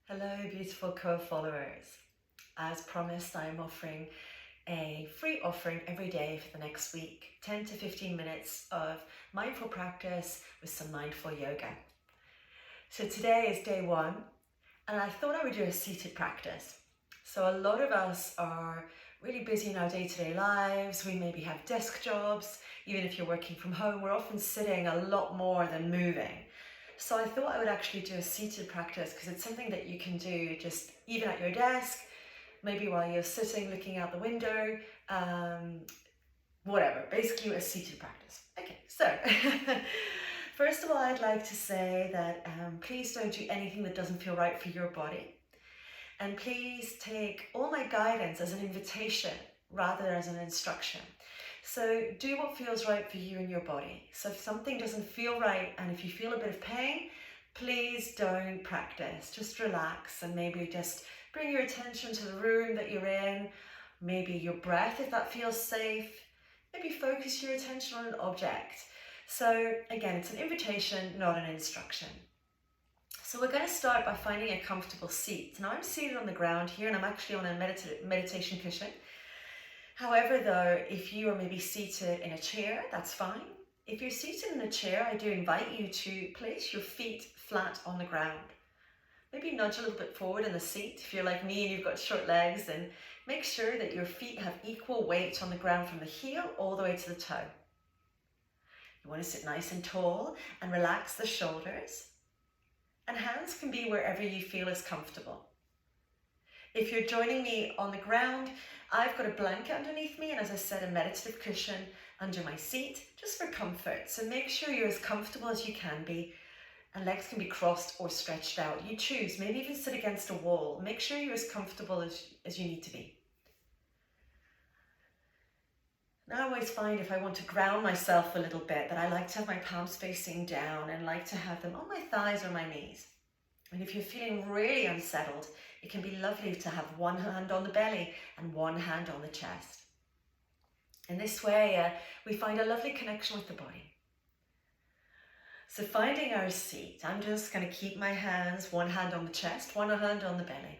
Hello, beautiful co-followers. As promised, I am offering a free offering every day for the next week, 10 to 15 minutes of mindful practice with some mindful yoga. So today is day one, and I thought I would do a seated practice. So a lot of us are really busy in our day-to-day lives. We maybe have desk jobs. Even if you're working from home, we're often sitting a lot more than moving. So I thought I would actually do a seated practice because it's something that you can do just even at your desk, maybe while you're sitting looking out the window, whatever, basically a seated practice. Okay, so first of all, I'd like to say that please don't do anything that doesn't feel right for your body. And please take all my guidance as an invitation rather than as an instruction. So do what feels right for you and your body. So if something doesn't feel right and if you feel a bit of pain, please don't practice. Just relax and maybe just bring your attention to the room that you're in, maybe your breath if that feels safe. Maybe focus your attention on an object. So again, it's an invitation, not an instruction. So we're going to start by finding a comfortable seat. Now I'm seated on the ground here and I'm actually on a meditation cushion. However, though, if you are maybe seated in a chair, that's fine. If you're seated in a chair, I do invite you to place your feet flat on the ground. Maybe nudge a little bit forward in the seat. If you're like me and you've got short legs, then make sure that your feet have equal weight on the ground from the heel all the way to the toe. You want to sit nice and tall and relax the shoulders. And hands can be wherever you feel is comfortable. If you're joining me on the ground, I've got a blanket underneath me and, as I said, a meditative cushion under my seat just for comfort. So make sure you're as comfortable as you can be, and legs can be crossed or stretched out. You choose, maybe even sit against a wall. Make sure you're as comfortable as you need to be. Now I always find if I want to ground myself a little bit that I like to have my palms facing down and like to have them on my thighs or my knees. And if you're feeling really unsettled, it can be lovely to have one hand on the belly and one hand on the chest. In this way, we find a lovely connection with the body. So finding our seat, I'm just going to keep my hands, one hand on the chest, one hand on the belly.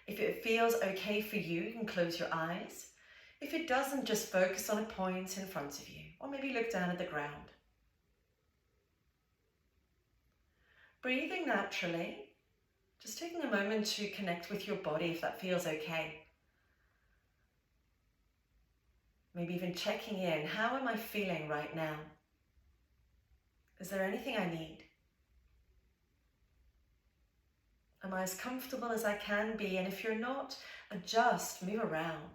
If it feels okay for you, you can close your eyes. If it doesn't, just focus on a point in front of you, or maybe look down at the ground. Breathing naturally, just taking a moment to connect with your body if that feels okay. Maybe even checking in, how am I feeling right now? Is there anything I need? Am I as comfortable as I can be? And if you're not, adjust, move around.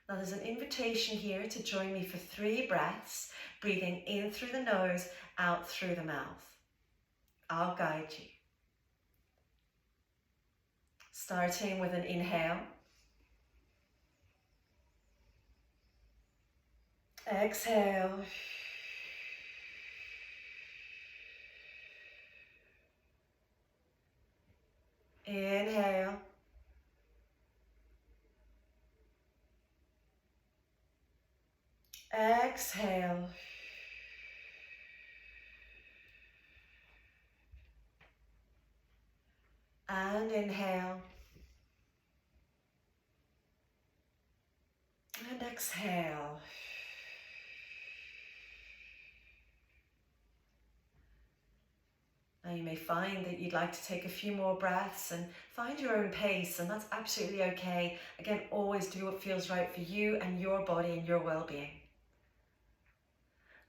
Now there's an invitation here to join me for 3 breaths, breathing in through the nose, out through the mouth. I'll guide you. Starting with an inhale. Exhale. Inhale. Exhale. And inhale. And exhale. Now you may find that you'd like to take a few more breaths and find your own pace, and that's absolutely okay. Again, always do what feels right for you and your body and your well-being.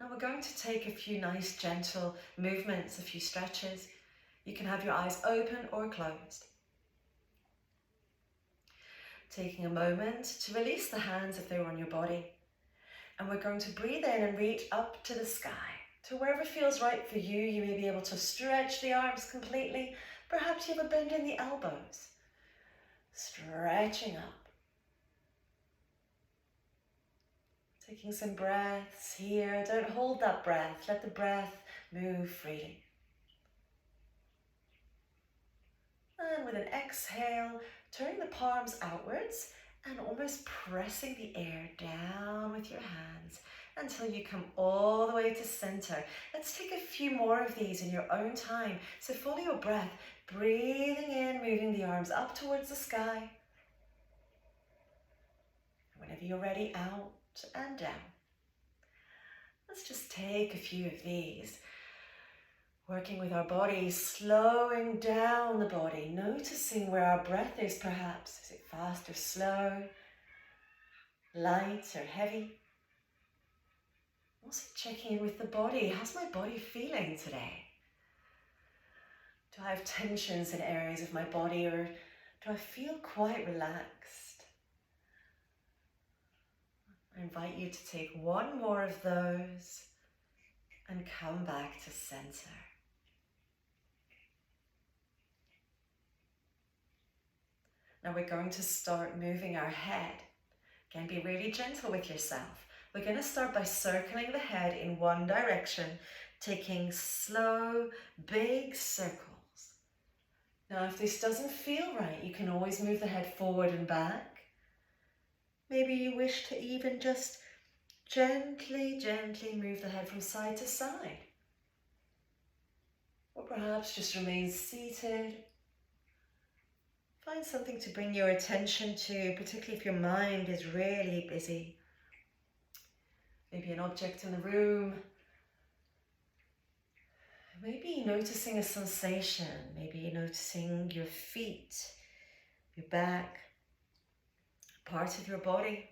Now we're going to take a few nice gentle movements, a few stretches. You can have your eyes open or closed. Taking a moment to release the hands if they were on your body. And we're going to breathe in and reach up to the sky. To wherever feels right for you. You may be able to stretch the arms completely. Perhaps you have a bend in the elbows. Stretching up. Taking some breaths here. Don't hold that breath. Let the breath move freely. And with an exhale, turning the palms outwards and almost pressing the air down with your hands until you come all the way to center. Let's take a few more of these in your own time. So follow your breath, breathing in, moving the arms up towards the sky. Whenever you're ready, out and down. Let's just take a few of these. Working with our body, slowing down the body, noticing where our breath is perhaps. Is it fast or slow? Light or heavy? Also checking in with the body. How's my body feeling today? Do I have tensions in areas of my body, or do I feel quite relaxed? I invite you to take one more of those and come back to center. Now we're going to start moving our head. Again, be really gentle with yourself. We're going to start by circling the head in one direction, taking slow, big circles. Now, if this doesn't feel right, you can always move the head forward and back. Maybe you wish to even just gently, gently move the head from side to side. Or perhaps just remain seated. Find something to bring your attention to, particularly if your mind is really busy. Maybe an object in the room. Maybe noticing a sensation. Maybe noticing your feet, your back, parts of your body.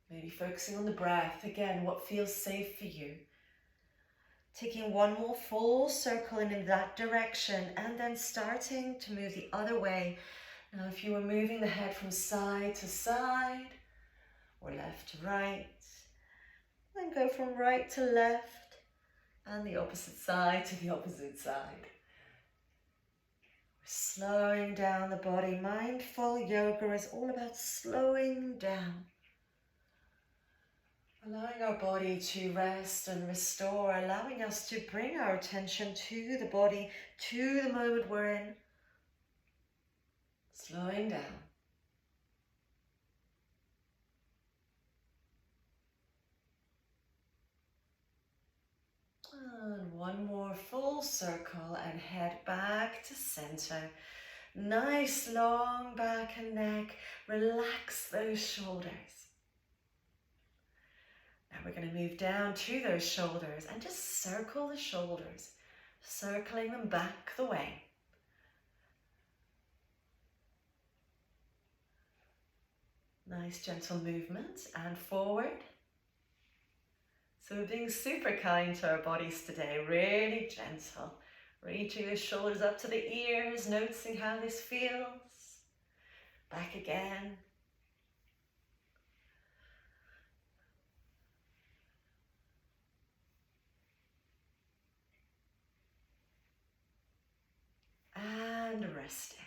Maybe focusing on the breath. Again, what feels safe for you. Taking one more full circle in that direction and then starting to move the other way. Now, if you were moving the head from side to side or left to right, then go from right to left and the opposite side to the opposite side. We're slowing down the body. Mindful yoga is all about slowing down. Allowing our body to rest and restore, allowing us to bring our attention to the body, to the moment we're in. Slowing down. And one more full circle and head back to center. Nice long back and neck. Relax those shoulders. Now we're going to move down to those shoulders and just circle the shoulders, circling them back the way. Nice gentle movement and forward. So we're being super kind to our bodies today, really gentle. Reaching the shoulders up to the ears, noticing how this feels. Back again. And resting.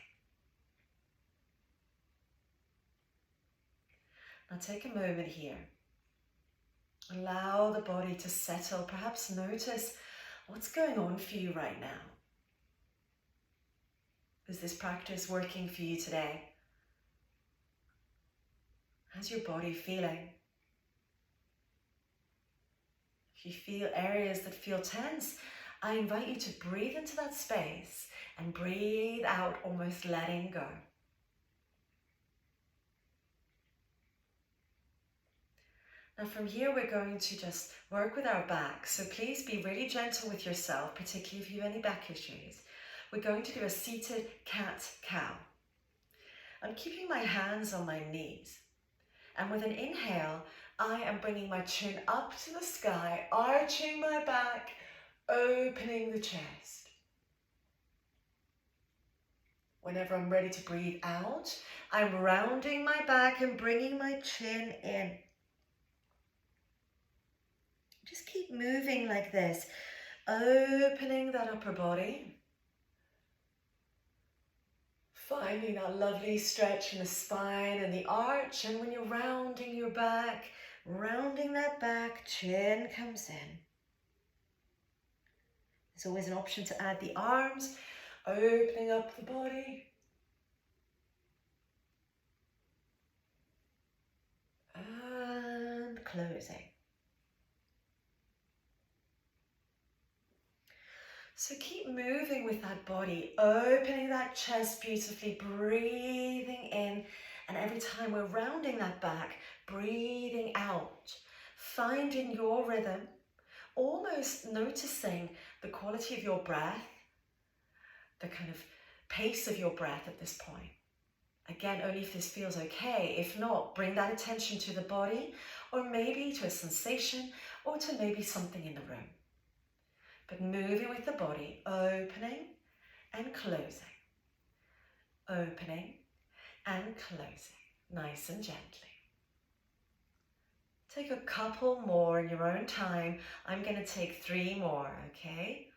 Now take a moment here. Allow the body to settle. Perhaps notice what's going on for you right now. Is this practice working for you today? How's your body feeling? If you feel areas that feel tense, I invite you to breathe into that space and breathe out, almost letting go. Now from here, we're going to just work with our back. So please be really gentle with yourself, particularly if you have any back issues. We're going to do a seated cat-cow. I'm keeping my hands on my knees. And with an inhale, I am bringing my chin up to the sky, arching my back, opening the chest. Whenever I'm ready to breathe out, I'm rounding my back and bringing my chin in. Just keep moving like this, opening that upper body. Finding that lovely stretch in the spine and the arch, and when you're rounding your back, rounding that back, chin comes in. There's always an option to add the arms, opening up the body. And closing. So keep moving with that body, opening that chest beautifully, breathing in, and every time we're rounding that back, breathing out, finding your rhythm, almost noticing the quality of your breath, the kind of pace of your breath at this point. Again, only if this feels okay. If not, bring that attention to the body, or maybe to a sensation, or to maybe something in the room. But moving with the body, opening and closing. Opening and closing, nice and gently. Take a couple more in your own time. I'm going to take 3 more, okay?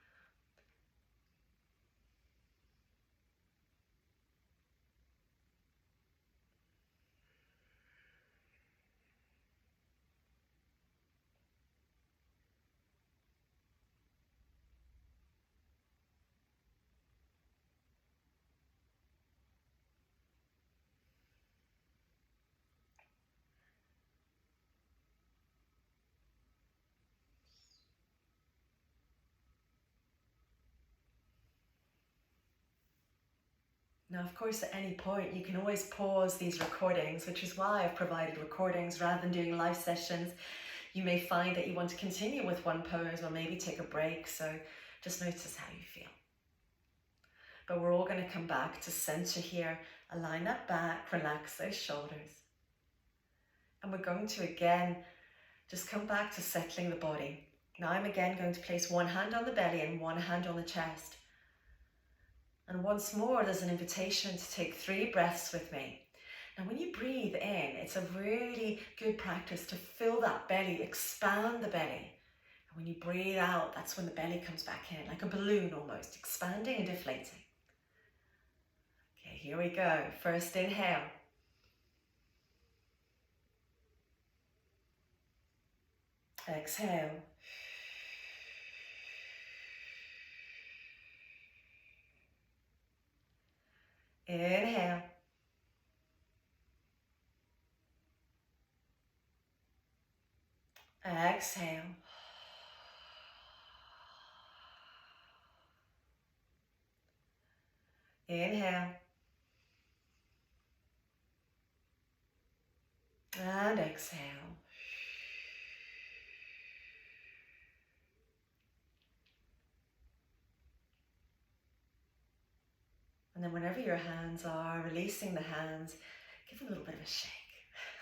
Now, of course, at any point, you can always pause these recordings, which is why I've provided recordings rather than doing live sessions. You may find that you want to continue with one pose or maybe take a break, so just notice how you feel. But we're all going to come back to center here, align that back, relax those shoulders. And we're going to, again, just come back to settling the body. Now I'm again going to place one hand on the belly and one hand on the chest. And once more, there's an invitation to take 3 breaths with me. Now when you breathe in, it's a really good practice to fill that belly, expand the belly. And when you breathe out, that's when the belly comes back in, like a balloon almost, expanding and deflating. Okay, here we go. First inhale. Exhale. Inhale. Exhale. Inhale. And exhale. And then whenever your hands are, releasing the hands, give them a little bit of a shake.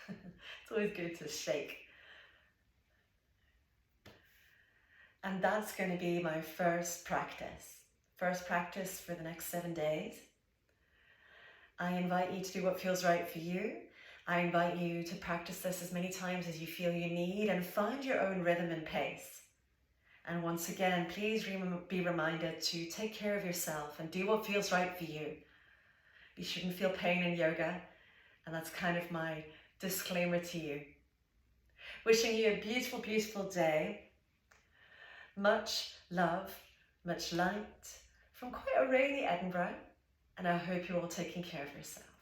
It's always good to shake. And that's going to be my first practice. First practice for the next 7 days. I invite you to do what feels right for you. I invite you to practice this as many times as you feel you need and find your own rhythm and pace. And once again, please be reminded to take care of yourself and do what feels right for you. You shouldn't feel pain in yoga, and that's kind of my disclaimer to you. Wishing you a beautiful, beautiful day. Much love, much light from quite a rainy Edinburgh, and I hope you're all taking care of yourself.